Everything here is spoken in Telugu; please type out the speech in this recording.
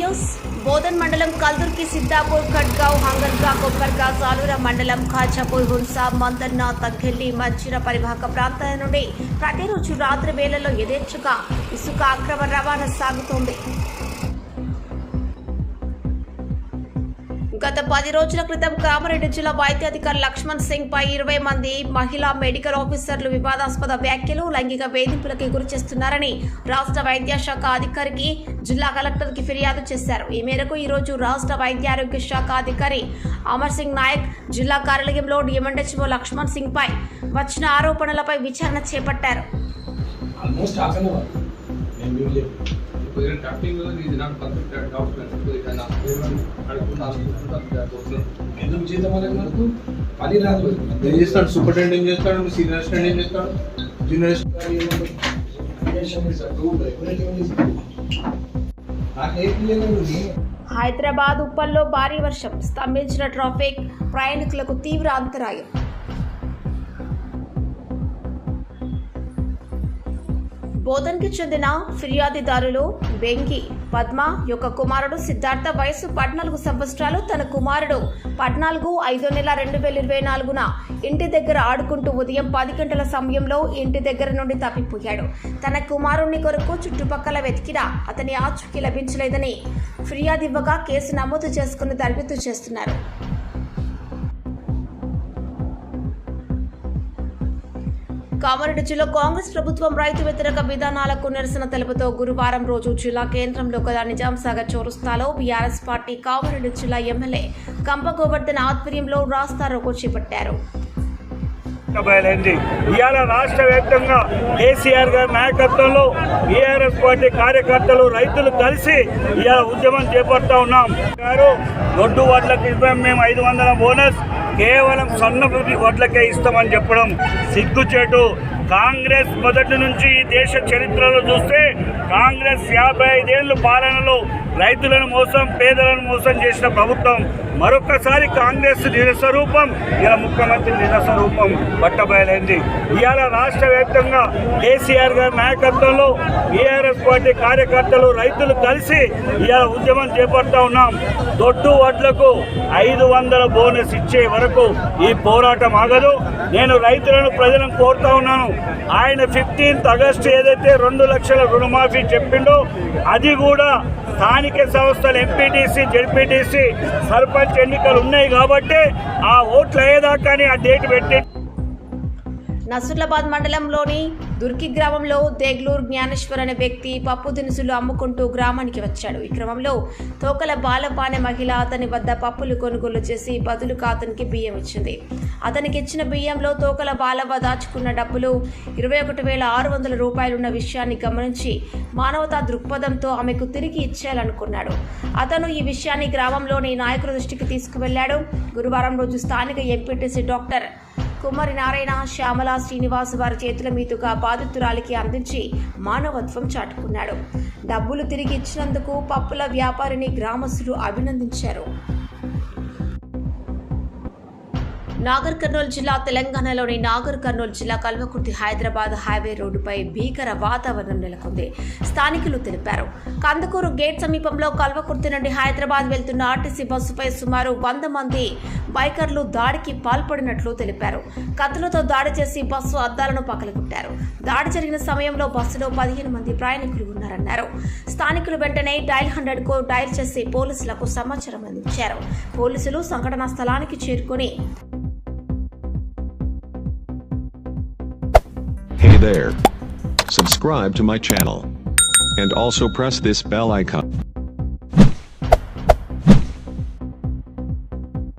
న్యూస్ బోధన్ మండలం కల్దుర్కి సిద్దాపూర్ ఖడ్గావ్ హంగర్గా కొప్పర్గా సాలూర మండలం ఖాజాపూర్ హున్సా మందర్నా తగ్గెల్లి మంచిర పరివాహక ప్రాంతాల నుండి ప్రతిరోజు రాత్రి వేళల్లో యథేచ్ఛగా ఇసుక అక్రమ రవాణా సాగుతోంది. గత 10 రోజుల క్రితం కామారెడ్డి జిల్లా వైద్యాధికారి లక్ష్మణ్ సింగ్ పై 20 మంది మహిళా మెడికల్ ఆఫీసర్లు వివాదాస్పద వ్యాఖ్యలు, లైంగిక వేధింపులకి గురి చేస్తున్నారని రాష్ట్ర వైద్య శాఖ అధికారికి జిల్లా కలెక్టర్కి ఫిర్యాదు చేశారు. ఈ మేరకు ఈ రోజు రాష్ట్ర వైద్య ఆరోగ్య శాఖ అధికారి అమర్ సింగ్ నాయక్ జిల్లా కార్యాలయంలో డిఎంఎన్హెచ్ఓ లక్ష్మణ్ సింగ్ పై వచ్చిన ఆరోపణలపై విచారణ చేపట్టారు. ఎందుకు జీతం అనేది మనకు పని రాదు. ఏం చేస్తాడు? సూపరింటెండెంట్ చేస్తాడు, సీనియర్ అసిస్టెంట్ చేస్తాడు, జూనియర్ హైదరాబాద్ ఉప్పల్లో భారీ వర్షం స్తంభించిన ట్రాఫిక్, ప్రయాణికులకు తీవ్ర అంతరాయం. బోధన్కి చెందిన ఫిర్యాదుదారులు బెంగి పద్మ యొక్క కుమారుడు సిద్ధార్థ వయసు 14 సంవత్సరాలు. తన కుమారుడు 14/5/2024న ఇంటి దగ్గర ఆడుకుంటూ ఉదయం 10 గంటల సమయంలో ఇంటి దగ్గర నుండి తప్పిపోయాడు. తన కుమారుణ్ణి కొరకు చుట్టుపక్కల వెతికినా అతని ఆచూకీ లభించలేదని ఫిర్యాదు ఇవ్వగా కేసు నమోదు చేసుకుని దర్యాప్తు చేస్తున్నారు. కామారెడ్డి జిల్లా కాంగ్రెస్ ప్రభుత్వం రైతు వ్యతిరేక విధానాలకు నిరసన తెలుపుతూ గురువారం రోజు జిల్లా కేంద్రంలో గల నిజాం సాగర్ చౌరస్తాలో బీఆర్ఎస్ పార్టీ కామారెడ్డి జిల్లా ఎమ్మెల్యే కంప గోవర్ధన్ ఆధ్వర్యంలో రాస్తా రోకో చేపట్టారు. ఇవాళ రాష్ట్ర వ్యాప్తంగా కేసీఆర్ గారి నాయకత్వంలో బీఆర్ఎస్ పార్టీ కార్యకర్తలు రైతులు కలిసి ఇవాళ ఉద్యమం చేపడతా ఉన్నాం. దొడ్డు వడ్లకి ఇవ్వం మేము 500 బోనస్, కేవలం సన్న వడ్లకే ఇస్తామని చెప్పడం సిగ్గుచేటు. కాంగ్రెస్ మొదటి నుంచి ఈ దేశ చరిత్రలో చూస్తే కాంగ్రెస్ 55 ఏళ్ళు పాలనలో రైతులను మోసం, పేదలను మోసం చేసిన ప్రభుత్వం. మరొకసారి కాంగ్రెస్ నిరస్వరూపం, ఇలా ముఖ్యమంత్రి నిరస్వరూపం పట్టబయలైంది. ఇవాళ రాష్ట్ర వ్యాప్తంగా కేసీఆర్ గారి నాయకత్వంలో బీఆర్ఎస్ పార్టీ కార్యకర్తలు రైతులు కలిసి ఇవాళ ఉద్యమం చేపడతా ఉన్నాం. దొడ్డు వడ్లకు 500 బోనస్ ఇచ్చే వరకు ఈ పోరాటం ఆగదు. నేను రైతులను, ప్రజలను కోరుతా ఉన్నాను, ఆయన 15 ఆగస్టు ఏదైతే 2 లక్షల రుణమాఫీ చెప్పిండో అది కూడా స్థానిక సంస్థలు ఎంపీటీసీ, జెడ్పీటీసీ, సర్పంచ్ ఎన్నికలు ఉన్నాయి కాబట్టి ఆ ఓట్లు అయ్యేదాకానే ఆ డేట్ పెట్టి. నసరులాబాద్ మండలంలోని దుర్కి గ్రామంలో దేగ్లూర్ జ్ఞానేశ్వర్ అనే వ్యక్తి పప్పు దినుసులు అమ్ముకుంటూ గ్రామానికి వచ్చాడు. ఈ క్రమంలో తోకల బాలప్ప అనే మహిళ అతని వద్ద పప్పులు కొనుగోలు చేసి బదులుగా అతనికి బియ్యం ఇచ్చింది. అతనికి ఇచ్చిన బియ్యంలో తోకల బాలవ్వ దాచుకున్న డబ్బులు 21,600 రూపాయలున్న విషయాన్ని గమనించి మానవతా దృక్పథంతో ఆమెకు తిరిగి ఇచ్చేయాలనుకున్నాడు. అతను ఈ విషయాన్ని గ్రామంలోని నాయకుల దృష్టికి తీసుకువెళ్లాడు. గురువారం రోజు స్థానిక ఎంపీటీసీ డాక్టర్ కుమారి నారాయణ, శ్యామల, శ్రీనివాస్ వారి చేతుల మీదుగా బాధితురాలికి అందించి మానవత్వం చాటుకున్నాడు. డబ్బులు తిరిగి ఇచ్చినందుకు పప్పుల వ్యాపారిని గ్రామస్తులు అభినందించారు. నాగర్ కర్నూలు జిల్లా తెలంగాణలోని నాగర్ కర్నూలు జిల్లా కల్వకుర్తి హైదరాబాద్ హైవే రోడ్డుపై భీకర వాతావరణం నెలకొంది స్థానికులు తెలిపారు. కందుకూరు గేట్ సమీపంలో కల్వకుర్తి నుండి హైదరాబాద్ వెళ్తున్న ఆర్టీసీ బస్సుపై సుమారు 100 మంది బైకర్లు దాడికి పాల్పడినట్లు తెలిపారు. కత్తులతో దాడి చేసి బస్సు అద్దాలను పగలగొట్టారు. దాడి జరిగిన సమయంలో బస్సులో 15 మంది ప్రయాణికులు ఉన్నారన్నారు. స్థానికులు వెంటనే డయల్ 100కు డయల్ చేసి పోలీసులకు సమాచారం అందించారు. పోలీసులు సంఘటనా స్థలానికి చేరుకొని Hey there. Subscribe to my channel. And also press this bell icon.